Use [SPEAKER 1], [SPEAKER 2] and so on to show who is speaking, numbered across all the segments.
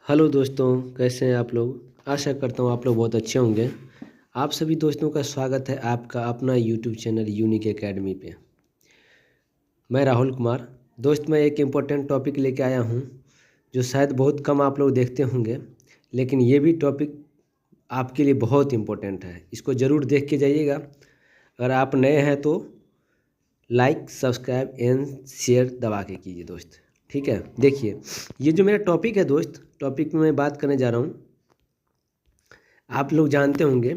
[SPEAKER 1] Hello दोस्तों, कैसे हैं आप लोग। आशा करता हूँ आप लोग बहुत अच्छे होंगे। आप सभी दोस्तों का स्वागत है आपका अपना यूट्यूब चैनल यूनिक एकेडमी पे। मैं राहुल कुमार। दोस्त, मैं एक इम्पोर्टेंट टॉपिक लेके आया हूँ जो शायद बहुत कम आप लोग देखते होंगे, लेकिन ये भी टॉपिक आपके लिए बहुत इम्पोर्टेंट है। इसको ज़रूर देख के जाइएगा। अगर आप नए हैं तो लाइक, सब्सक्राइब एंड शेयर दबा के कीजिए दोस्त। ठीक है, देखिए ये जो मेरा टॉपिक है दोस्त, टॉपिक में मैं बात करने जा रहा हूँ। आप लोग जानते होंगे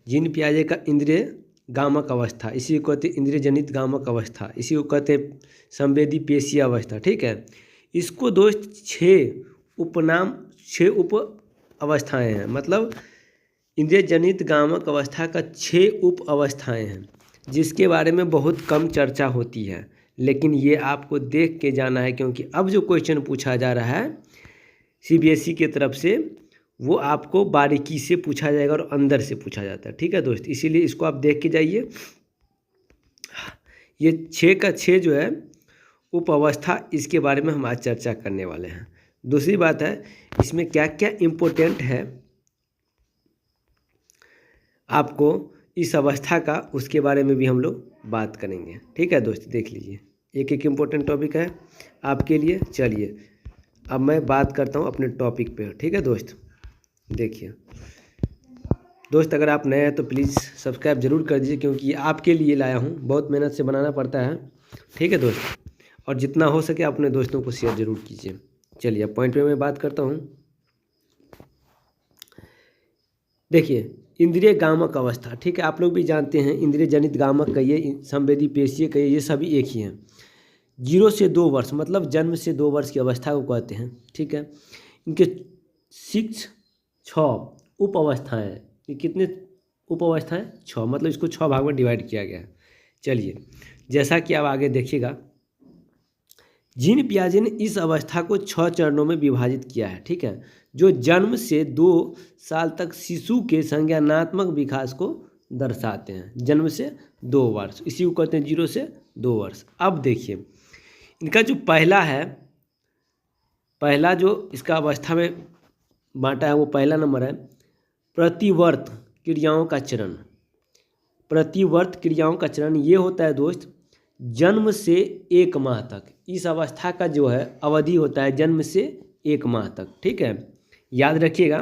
[SPEAKER 1] जीन पियाजे का इंद्रिय गामक अवस्था, इसी को कहते हैं इंद्रिय जनित गामक अवस्था, इसी को कहते हैं संवेदी पेशीय अवस्था। ठीक है, इसको दोस्त छः उप अवस्थाएँ हैं। मतलब इंद्रिय जनित गामक अवस्था का 6 उप अवस्थाएँ हैं, जिसके बारे में बहुत कम चर्चा होती है, लेकिन ये आपको देख के जाना है, क्योंकि अब जो क्वेश्चन पूछा जा रहा है सीबीएसई की तरफ से, वो आपको बारीकी से पूछा जाएगा और अंदर से पूछा जाता है। ठीक है दोस्त, इसीलिए इसको आप देख के जाइए। ये 6 का 6 जो है उप अवस्था, इसके बारे में हम आज चर्चा करने वाले हैं। दूसरी बात है, इसमें क्या क्या इम्पोर्टेंट है आपको इस अवस्था का, उसके बारे में भी हम लोग बात करेंगे। ठीक है दोस्त, देख लीजिए, एक एक इम्पोर्टेंट टॉपिक है आपके लिए। चलिए अब मैं बात करता हूँ अपने टॉपिक पे। ठीक है दोस्त, देखिए दोस्त, अगर आप नए हैं तो प्लीज़ सब्सक्राइब जरूर कर दीजिए, क्योंकि आपके लिए लाया हूँ, बहुत मेहनत से बनाना पड़ता है। ठीक है दोस्त, और जितना हो सके अपने दोस्तों को शेयर जरूर कीजिए। चलिए अब पॉइंट पे मैं बात करता हूँ। देखिए इंद्रिय गामक अवस्था, ठीक है, आप लोग भी जानते हैं इंद्रिय जनित गामक कहिए, संवेदी पेशीय कहिए, ये सभी एक ही हैं। 0 से 2 वर्ष, मतलब जन्म से 2 वर्ष की अवस्था को कहते हैं। ठीक है, इनके 6 उप अवस्थाएँ हैं। ये कितने उप अवस्थाएँ? 6, मतलब इसको 6 भाग में डिवाइड किया गया है। चलिए, जैसा कि आप आगे देखिएगा, जीन पियाजे ने इस अवस्था को 6 चरणों में विभाजित किया है। ठीक है, जो जन्म से 2 साल तक शिशु के संज्ञानात्मक विकास को दर्शाते हैं। जन्म से 2 वर्ष, इसी को कहते हैं 0 से 2 वर्ष। अब देखिए इनका जो पहला जो इसका अवस्था में बांटा है, वो पहला नंबर है प्रतिवर्त क्रियाओं का चरण। प्रतिवर्त क्रियाओं का चरण ये होता है दोस्त, जन्म से 1 माह तक। इस अवस्था का जो है अवधि होता है जन्म से 1 माह तक। ठीक है, याद रखिएगा।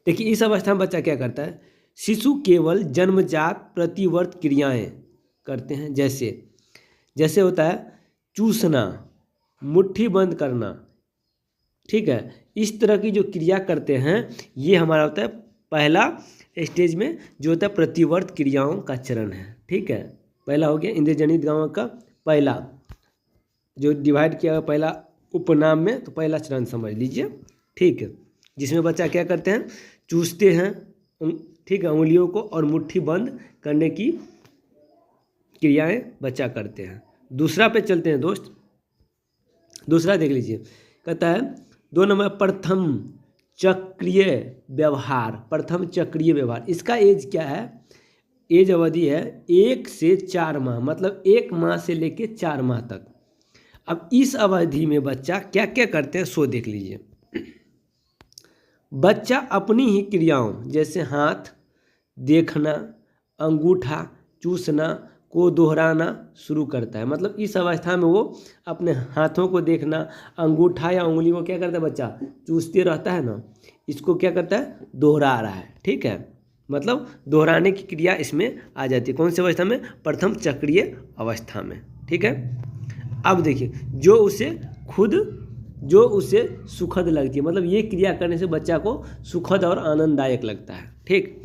[SPEAKER 1] देखिए इस अवस्था में बच्चा क्या करता है, शिशु केवल जन्मजात प्रतिवर्त क्रियाएं करते हैं। जैसे होता है चूसना, मुट्ठी बंद करना। ठीक है, इस तरह की जो क्रिया करते हैं, ये हमारा होता है पहला स्टेज में जो होता है प्रतिवर्त क्रियाओं का चरण है। ठीक है, पहला हो गया इंद्रिय जनित गामक का पहला जो डिवाइड किया गया पहला उपनाम में, तो पहला चरण समझ लीजिए। ठीक है, जिसमें बच्चा क्या करते हैं, चूसते हैं, ठीक है, उंगलियों को, और मुट्ठी बंद करने की क्रियाएं बच्चा करते हैं। दूसरा पे चलते हैं दोस्त। दूसरा देख लीजिए, कहता है 2 नंबर प्रथम चक्रीय व्यवहार। प्रथम चक्रीय व्यवहार, इसका एज क्या है, एज अवधि है 1 से 4 माह, मतलब 1 माह से लेके 4 माह तक। अब इस अवधि में बच्चा क्या क्या करते हैं सो देख लीजिए। बच्चा अपनी ही क्रियाओं जैसे हाथ देखना, अंगूठा चूसना को दोहराना शुरू करता है। मतलब इस अवस्था में वो अपने हाथों को देखना, अंगूठा या उंगली को क्या करता है, बच्चा चूसते रहता है ना, इसको क्या करता है, दोहरा रहा है। ठीक है, मतलब दोहराने की क्रिया इसमें आ जाती है। कौन सी अवस्था में, प्रथम चक्रीय अवस्था में। ठीक है, अब देखिए जो उसे सुखद लगती है, मतलब ये क्रिया करने से बच्चा को सुखद और आनंददायक लगता है। ठीक,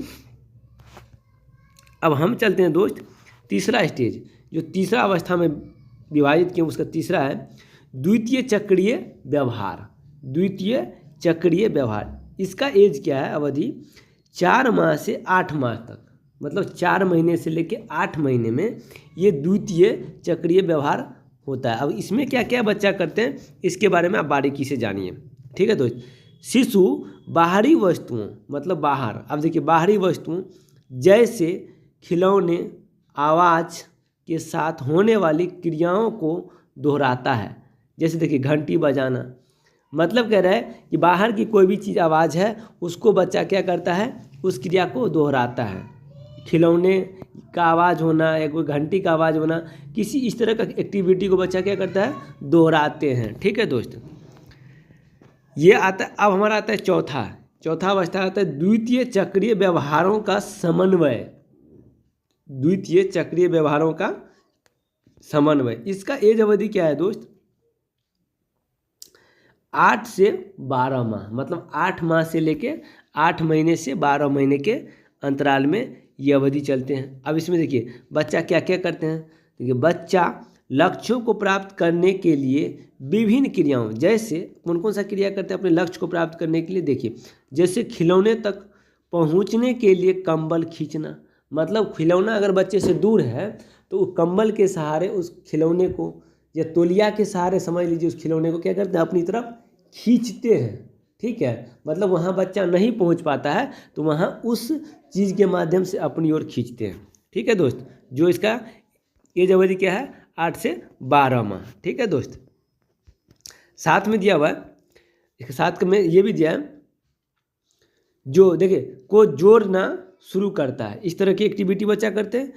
[SPEAKER 1] अब हम चलते हैं दोस्त तीसरा स्टेज, जो तीसरा अवस्था में विभाजित किया, उसका तीसरा है द्वितीय चक्रीय व्यवहार। द्वितीय चक्रीय व्यवहार, इसका एज क्या है, अवधि 4 माह से 8 माह तक, मतलब 4 महीने से लेके 8 महीने में ये द्वितीय चक्रीय व्यवहार होता है। अब इसमें क्या क्या बच्चा करते हैं, इसके बारे में आप बारीकी से जानिए। ठीक है दोस्त, शिशु बाहरी वस्तुओं, मतलब बाहर, अब देखिए बाहरी वस्तुओं जैसे खिलौने, आवाज़ के साथ होने वाली क्रियाओं को दोहराता है। जैसे देखिए घंटी बजाना, मतलब कह रहा है कि बाहर की कोई भी चीज़ आवाज़ है उसको बच्चा क्या करता है, उस क्रिया को दोहराता है। खिलौने का आवाज़ होना या कोई घंटी का आवाज़ होना, किसी इस तरह का एक्टिविटी को बच्चा क्या करता है, दोहराते हैं। ठीक है दोस्त, ये आता है। अब हमारा आता है चौथा अवस्था आता है द्वितीय चक्रीय व्यवहारों का समन्वय। द्वितीय चक्रीय व्यवहारों का समन्वय, इसका एज अवधि क्या है दोस्त, 8 से 12 माह, मतलब 8 माह से लेके 8 महीने से 12 महीने के अंतराल में ये अवधि चलते हैं। अब इसमें देखिए बच्चा क्या क्या करते हैं। देखिए बच्चा लक्ष्यों को प्राप्त करने के लिए विभिन्न क्रियाओं, जैसे कौन कौन सा क्रिया करते हैं अपने लक्ष्य को प्राप्त करने के लिए। देखिए जैसे खिलौने तक पहुंचने के लिए कंबल खींचना, मतलब खिलौना अगर बच्चे से दूर है तो वो कंबल के सहारे उस खिलौने को या तौलिया के सहारे समझ लीजिए उस खिलौने को क्या करते हैं, अपनी तरफ खींचते हैं। ठीक है, मतलब वहाँ बच्चा नहीं पहुँच पाता है तो वहाँ उस चीज़ के माध्यम से अपनी ओर खींचते हैं। ठीक है दोस्त, जो इसका एज अवधि क्या है, 8 से 12 माह। ठीक है दोस्त, साथ में दिया हुआ है, इसके साथ में ये भी दिया है, जो देखिए को जोड़ना शुरू करता है। इस तरह की एक्टिविटी बच्चा करते हैं।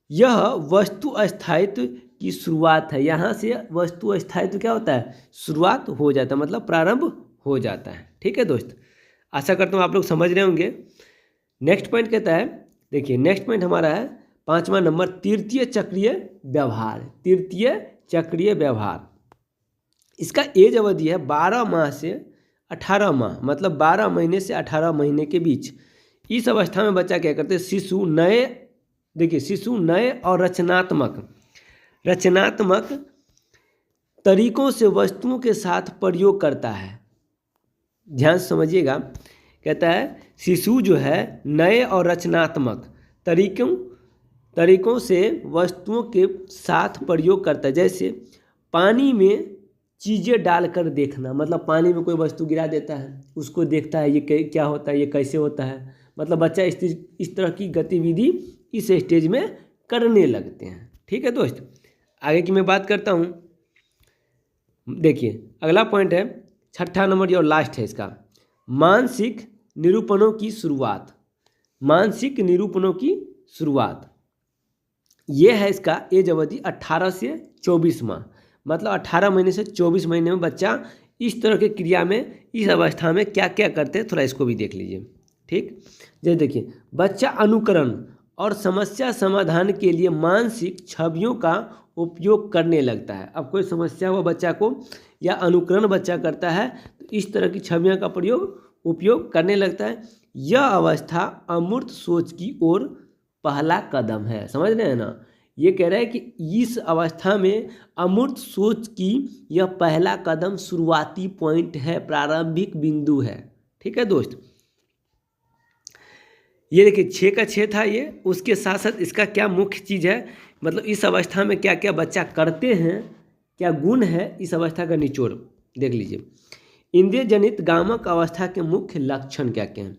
[SPEAKER 1] यह वस्तु अस्थायित्व की शुरुआत है। यहाँ से वस्तु अस्थायित्व क्या होता है, शुरुआत हो जाता है, मतलब प्रारंभ हो जाता है। ठीक है दोस्त, आशा करता हूँ आप लोग समझ रहे होंगे। नेक्स्ट पॉइंट कहता है, देखिए नेक्स्ट पॉइंट हमारा है 5वां नंबर, तृतीय चक्रीय व्यवहार। तृतीय चक्रीय व्यवहार, इसका एज अवधि है 12 माह से 18 माह, मतलब 12 महीने से 18 महीने के बीच। इस अवस्था में बच्चा क्या करते हैं, शिशु नए और रचनात्मक तरीकों से वस्तुओं के साथ प्रयोग करता है। ध्यान से समझिएगा, कहता है शिशु जो है नए और रचनात्मक तरीकों से वस्तुओं के साथ प्रयोग करता है। जैसे पानी में चीज़ें डालकर देखना, मतलब पानी में कोई वस्तु गिरा देता है, उसको देखता है ये क्या होता है, ये कैसे होता है। मतलब बच्चा इस तरह की गतिविधि इस स्टेज में करने लगते हैं। ठीक है दोस्त, आगे की मैं बात करता हूँ। देखिए अगला पॉइंट है 6ठा नंबर और लास्ट है इसका, मानसिक निरूपणों की शुरुआत। मानसिक निरूपणों की शुरुआत ये है इसका एज अवधि 18 से 24 माह, मतलब 18 महीने से 24 महीने में बच्चा इस तरह के क्रिया में, इस अवस्था में क्या क्या करते हैं, थोड़ा इसको भी देख लीजिए। ठीक, जैसे देखिए बच्चा अनुकरण और समस्या समाधान के लिए मानसिक छवियों का उपयोग करने लगता है। अब कोई समस्या हो बच्चा को या अनुकरण बच्चा करता है तो इस तरह की छवियों का उपयोग करने लगता है। यह अवस्था अमूर्त सोच की ओर पहला कदम है। समझ रहे हैं ना, ये कह रहा है कि इस अवस्था में अमूर्त सोच की यह पहला कदम, शुरुआती पॉइंट है, प्रारंभिक बिंदु है। ठीक है दोस्त, ये देखिए 6 का 6 था ये। उसके साथ साथ इसका क्या मुख्य चीज़ है, मतलब इस अवस्था में क्या क्या बच्चा करते हैं, क्या गुण है, इस अवस्था का निचोड़ देख लीजिए। इंद्रिय जनित गामक अवस्था के मुख्य लक्षण क्या क्या हैं।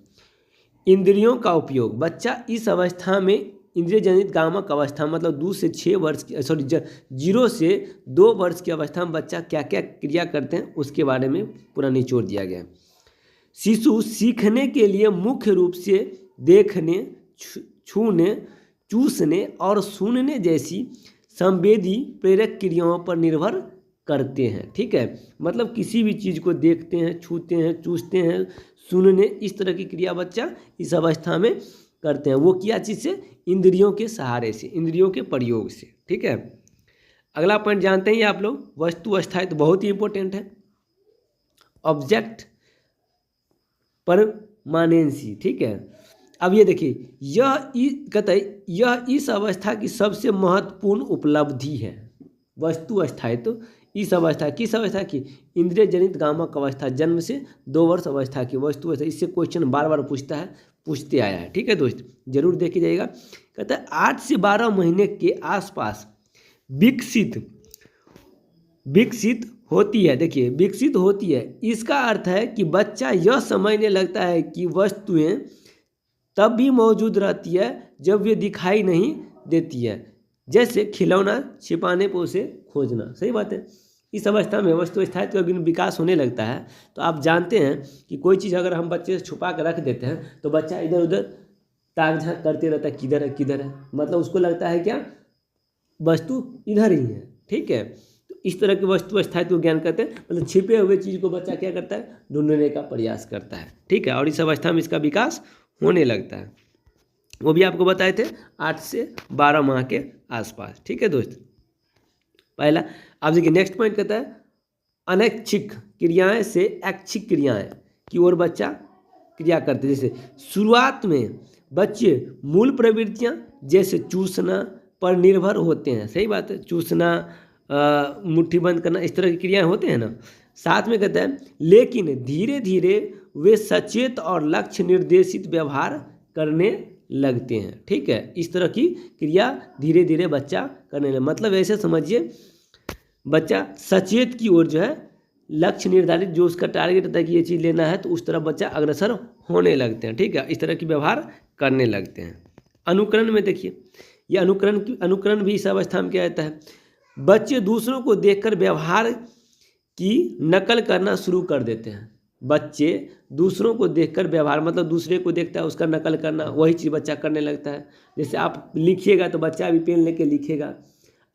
[SPEAKER 1] इंद्रियों का उपयोग, बच्चा इस अवस्था में इंद्रिय जनित गामक अवस्था, मतलब 0 से 2 वर्ष की अवस्था में बच्चा क्या क्या क्रिया करते हैं उसके बारे में पूरा निचोड़ दिया गया है। शिशु सीखने के लिए मुख्य रूप से देखने, छूने, चूसने और सुनने जैसी संवेदी प्रेरक क्रियाओं पर निर्भर करते हैं। ठीक है, मतलब किसी भी चीज़ को देखते हैं, छूते हैं, चूसते हैं, सुनने, इस तरह की क्रिया बच्चा इस अवस्था में करते हैं। वो क्या चीज़ से, इंद्रियों के सहारे से, इंद्रियों के प्रयोग से। ठीक है, अगला पॉइंट जानते हैं आप लोग, वस्तु अस्थायित्व बहुत ही इंपॉर्टेंट है। Object permanency. ठीक है, अब ये देखिए यह इस अवस्था की सबसे महत्वपूर्ण उपलब्धि है। वस्तु अस्थायित्व इस अवस्था, किस अवस्था की, इंद्रिय जनित गामक अवस्था, जन्म से 2 वर्ष अवस्था की वस्तु अवस्था। इससे क्वेश्चन बार बार पूछते आया है। ठीक है दोस्त, जरूर देखे जाएगा। कहता है 8 से 12 महीने के आसपास विकसित होती है। देखिए विकसित होती है, इसका अर्थ है कि बच्चा यह समझने लगता है कि वस्तुएं तब भी मौजूद रहती है जब वे दिखाई नहीं देती है। जैसे खिलौना छिपाने पर उसे खोजना, सही बात है। इस अवस्था में वस्तु स्थायित्व का विकास होने लगता है। तो आप जानते हैं कि कोई चीज़ अगर हम बच्चे से छुपा कर रख देते हैं तो बच्चा इधर उधर ताक झाँक करते रहता है, किधर है किधर है, मतलब उसको लगता है क्या वस्तु इधर ही है। ठीक है, तो इस तरह की वस्तु स्थायित्व ज्ञान कहते हैं, मतलब छिपे हुए चीज़ को बच्चा क्या करता है, ढूंढने का प्रयास करता है। ठीक है, और इस अवस्था में इसका विकास होने लगता है। वो भी आपको बताए थे 8 से 12 माह के आसपास। ठीक है दोस्त, पहला। आप देखिए नेक्स्ट पॉइंट कहता है अनैच्छिक क्रियाएं से ऐच्छिक क्रियाएं की ओर बच्चा क्रिया करते हैं। जैसे शुरुआत में बच्चे मूल प्रवृत्तियां जैसे चूसना पर निर्भर होते हैं। सही बात है, चूसना, मुट्ठी बंद करना, इस तरह की क्रियाएं होते हैं ना। साथ में कहता है लेकिन धीरे धीरे वे सचेत और लक्ष्य निर्देशित व्यवहार करने लगते हैं। ठीक है, इस तरह की क्रिया धीरे धीरे बच्चा करने लगे, मतलब ऐसे समझिए बच्चा सचेत की ओर जो है लक्ष्य निर्धारित जो उसका टारगेट होता है कि ये चीज़ लेना है, तो उस तरफ बच्चा अग्रसर होने लगते हैं। ठीक है, इस तरह की व्यवहार करने लगते हैं। अनुकरण में देखिए, ये अनुकरण भी इस अवस्था में क्या रहता है, बच्चे दूसरों को देखकर व्यवहार की नकल करना शुरू कर देते हैं। बच्चे दूसरों को देखकर व्यवहार, मतलब दूसरे को देखता है उसका नकल करना, वही चीज़ बच्चा करने लगता है। जैसे आप लिखिएगा तो बच्चा भी पेन लेके लिखेगा,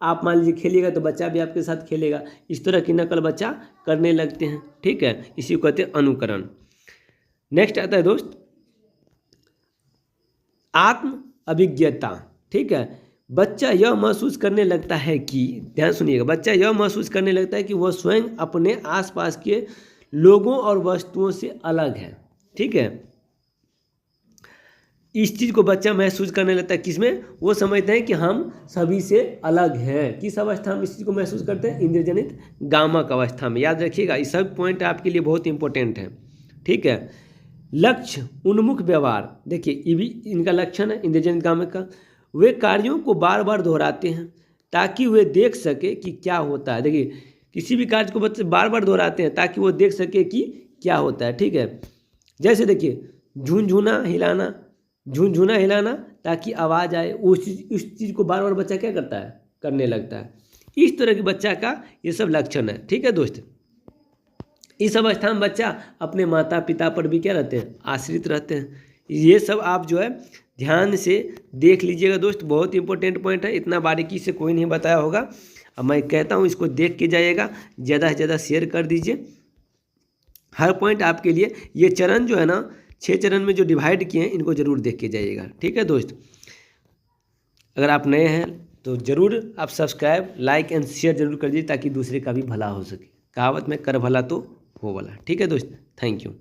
[SPEAKER 1] आप मान लीजिए खेलिएगा तो बच्चा भी आपके साथ खेलेगा, इस तरह की नकल बच्चा करने लगते हैं। ठीक है, इसी को कहते हैं अनुकरण। नेक्स्ट आता है दोस्त आत्म अभिज्ञता। ठीक है, बच्चा यह महसूस करने लगता है कि, ध्यान सुनिएगा, बच्चा यह महसूस करने लगता है कि वह स्वयं अपने आसपास के लोगों और वस्तुओं से अलग है। ठीक है, इस चीज़ को बच्चा महसूस करने लगता है, किसमें, वो समझते हैं कि हम सभी से अलग हैं। किस अवस्था में इस चीज़ को महसूस करते हैं, इंद्रजनित गामक अवस्था में। याद रखिएगा, ये सब पॉइंट आपके लिए बहुत इंपॉर्टेंट है। ठीक है, लक्ष्य उन्मुख व्यवहार, देखिए ये भी इनका लक्षण है इंद्रजनित गामक का। वे कार्यों को बार बार दोहराते हैं ताकि वे देख सके कि क्या होता है। देखिए किसी भी कार्य को बच्चे बार बार दोहराते हैं ताकि वो देख सके कि क्या होता है। ठीक है, जैसे देखिए झुनझुना हिलाना ताकि आवाज़ आए, उस चीज़ को बार बार बच्चा क्या करता है, करने लगता है। इस तरह के बच्चा का ये सब लक्षण है। ठीक है दोस्त, इस अवस्था में बच्चा अपने माता पिता पर भी क्या रहते हैं, आश्रित रहते हैं। ये सब आप जो है ध्यान से देख लीजिएगा दोस्त, बहुत इंपॉर्टेंट पॉइंट है, इतना बारीकी से कोई नहीं बताया होगा। अब मैं कहता हूँ इसको देख के जाइएगा, ज़्यादा से ज़्यादा शेयर कर दीजिए। हर पॉइंट आपके लिए, ये चरण जो है ना 6 चरण में जो डिवाइड किए हैं, इनको जरूर देख के जाइएगा। ठीक है दोस्त, अगर आप नए हैं तो ज़रूर आप सब्सक्राइब, लाइक एंड शेयर जरूर कर दीजिए ताकि दूसरे का भी भला हो सके। कहावत में कर भला तो हो भला। ठीक है दोस्त, थैंक यू।